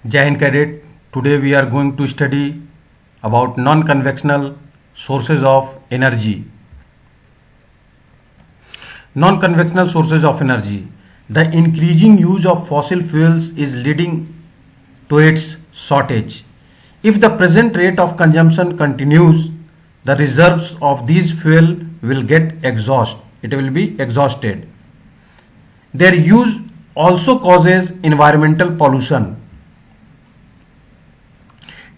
Jai Hind Cadet. Today we are going to study about non-conventional sources of energy. Non-conventional sources of energy. The increasing use of fossil fuels is leading to its shortage. If the present rate of consumption continues, the reserves of these fuel will get exhausted. It will be exhausted. Their use also causes environmental pollution.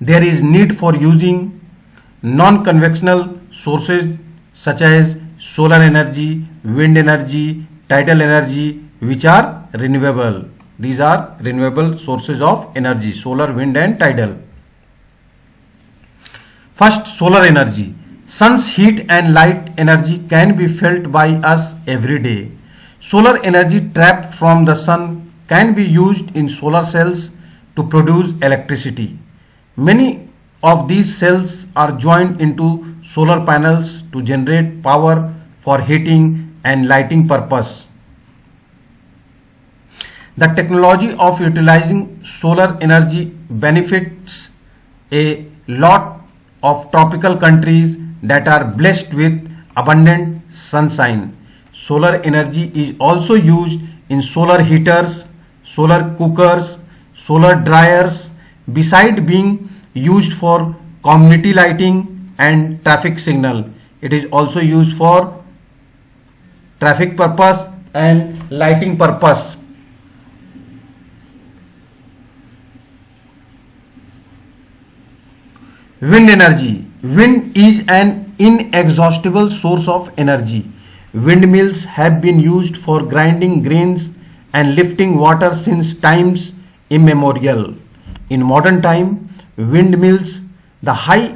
There is need for using non-conventional sources such as solar energy, wind energy, tidal energy, which are renewable. These are renewable sources of energy, solar, wind and tidal. First, solar energy. Sun's heat and light energy can be felt by us every day. Solar energy trapped from the sun can be used in solar cells to produce electricity. Many of these cells are joined into solar panels to generate power for heating and lighting purpose. The technology of utilizing solar energy benefits a lot of tropical countries that are blessed with abundant sunshine. Solar energy is also used in solar heaters, solar cookers, solar dryers, beside being used for community lighting and traffic signal. It is also used for traffic purpose and lighting purpose. Wind energy. Wind is an inexhaustible source of energy. Windmills have been used for grinding grains and lifting water since times immemorial. In modern time, windmills, the high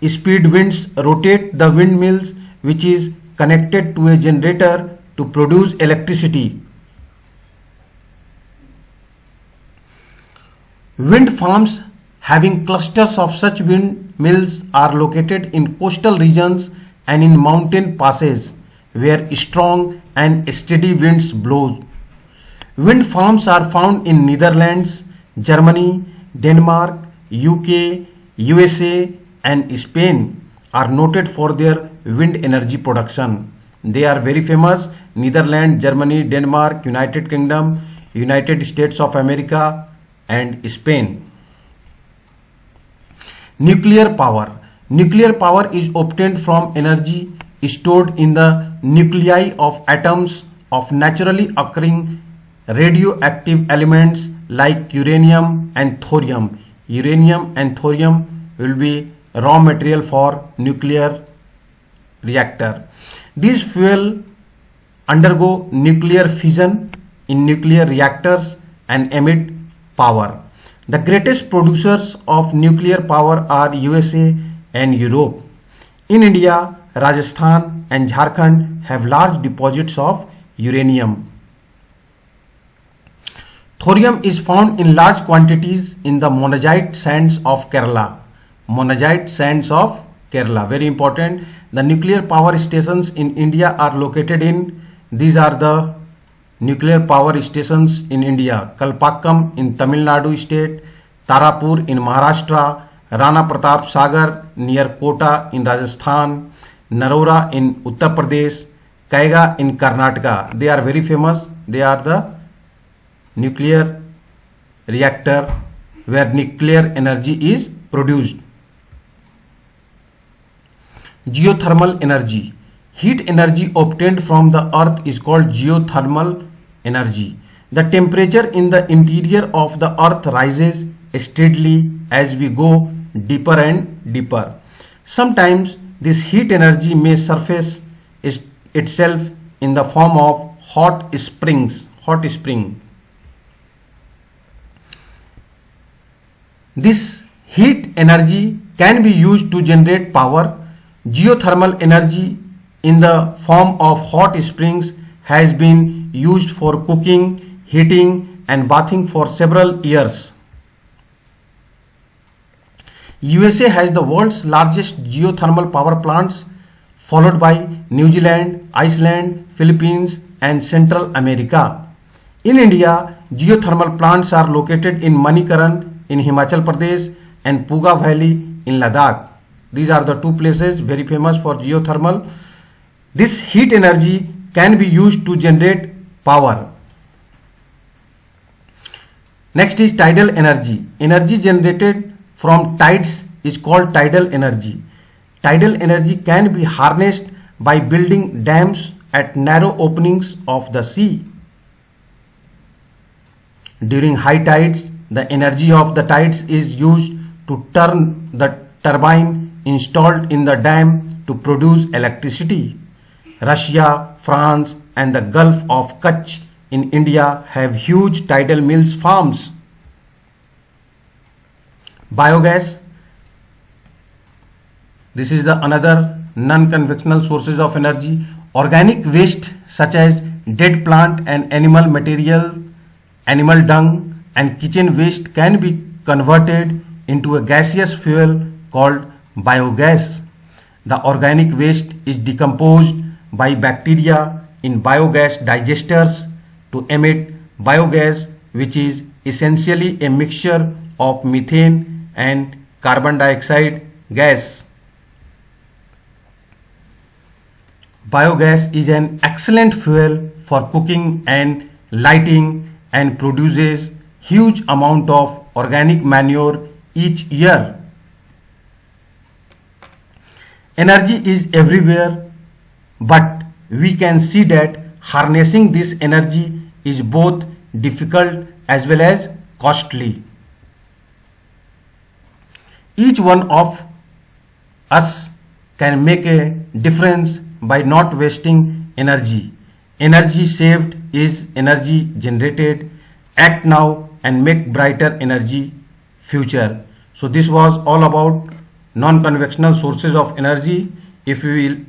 speed winds rotate the windmills, which is connected to a generator to produce electricity. Wind farms having clusters of such windmills are located in coastal regions and in mountain passes where strong and steady winds blow. Wind farms are found in Netherlands, Germany, Denmark, UK, USA and Spain are noted for their wind energy production. They are very famous: Netherlands, Germany, Denmark, United Kingdom, United States of America and Spain. Nuclear power. Nuclear power is obtained from energy stored in the nuclei of atoms of naturally occurring radioactive elements like uranium and thorium. Uranium and thorium will be raw material for nuclear reactor. These fuel undergo nuclear fission in nuclear reactors and emit power. The greatest producers of nuclear power are USA and Europe. In India, Rajasthan and Jharkhand have large deposits of uranium. Thorium is found in large quantities in the monazite sands of Kerala. Monazite sands of Kerala, very important. The nuclear power stations in India are located in, these are the nuclear power stations in India: Kalpakkam in Tamil Nadu state, Tarapur in Maharashtra, Rana Pratap Sagar near Kota in Rajasthan, Narora in Uttar Pradesh, Kaiga in Karnataka. They are very famous. They are the nuclear reactor where nuclear energy is produced. Geothermal energy. Heat energy obtained from the earth is called geothermal energy. The temperature in the interior of the earth rises steadily as we go deeper and deeper. Sometimes this heat energy may surface itself in the form of hot springs. This heat energy can be used to generate power. Geothermal energy in the form of hot springs has been used for cooking, heating and bathing for several years. USA has the world's largest geothermal power plants, followed by New Zealand, Iceland, Philippines and Central America. In India, geothermal plants are located in Manikaran in Himachal Pradesh and Puga Valley in Ladakh. These are the two places very famous for geothermal. This heat energy can be used to generate power. Next is tidal energy. Energy generated from tides is called tidal energy. Tidal energy can be harnessed by building dams at narrow openings of the sea. During high tides, the energy of the tides is used to turn the turbine installed in the dam to produce electricity. Russia, France, and the Gulf of Kutch in India have huge tidal mills farms. Biogas. This is the another non-conventional sources of energy. Organic waste such as dead plant and animal material, animal dung and kitchen waste can be converted into a gaseous fuel called biogas. The organic waste is decomposed by bacteria in biogas digesters to emit biogas, which is essentially a mixture of methane and carbon dioxide gas. Biogas is an excellent fuel for cooking and lighting and produces huge amount of organic manure each year. Energy is everywhere, but we can see that harnessing this energy is both difficult as well as costly. Each one of us can make a difference by not wasting energy. Energy saved is energy generated. Act now and make brighter energy future. So this was all about non-conventional sources of energy. If we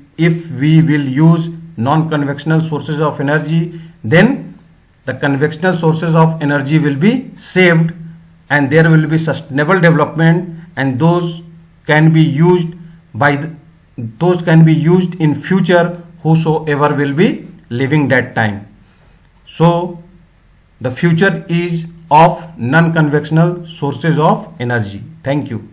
will use non-conventional sources of energy, then the conventional sources of energy will be saved and there will be sustainable development, and those can be used in future whosoever will be living that time. So the future is of non-conventional sources of energy. Thank you.